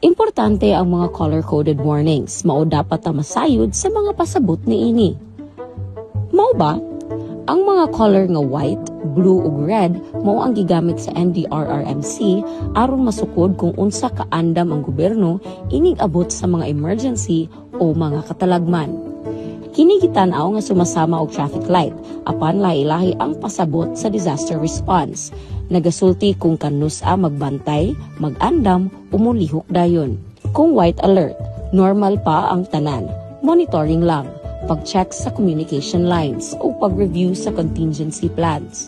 Importante ang mga color-coded warnings. Mao dapat na masayod sa mga pasabot niini. Mao ba? Ang mga color nga white, blue ug red mao ang gigamit sa NDRRMC aron masukod kung unsa kaandam ang gobyerno inig abot sa mga emergency o mga katalagman. Kini gitan-aw nga sumasama og traffic light apan lahi-lahi ang pasabot sa disaster response. Nagasulti kung kanus-a magbantay, mag-andam o mulihok dayon. Kung white alert, normal pa ang tanan, monitoring lang, pag-check sa communication lines o pag-review sa contingency plans.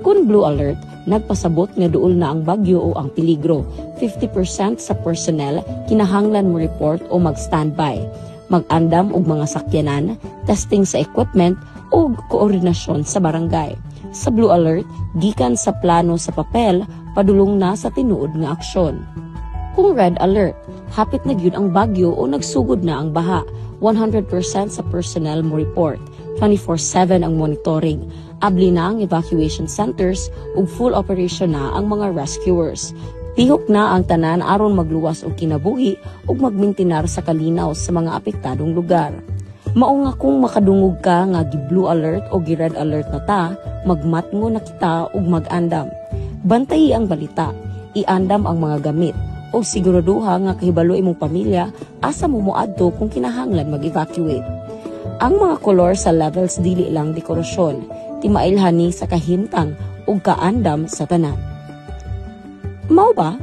Kung blue alert, nagpasabot nga duol na ang bagyo o ang peligro. 50% sa personnel kinahanglan mo report o mag-standby. Mag-andam og mga sakyanan, testing sa equipment o koordinasyon sa barangay. Sa blue alert, gikan sa plano sa papel, padulong na sa tinuod nga aksyon. Kung red alert, hapit na gyud ang bagyo o nagsugod na ang baha. 100% sa personnel mo report. 24/7 ang monitoring. Abli na ang evacuation centers ug full operation na ang mga rescuers. Tihok na ang tanan aron magluwas og kinabuhi ug magmintinar sa kalinaw sa mga apektadong lugar. Mao nga kung makadungog ka nga gi-blue alert o gi-red alert na ta, magmatngo na kita ug mag-andam. Bantayi ang balita, iandam ang mga gamit o siguraduha nga kahibalo imong pamilya asa mo moadto kung kinahanglan mag-evacuate. Ang mga kolor sa levels dili lang dekorasyon, timailhan ni sa kahimtang ug kaandam sa tanan. Mao ba?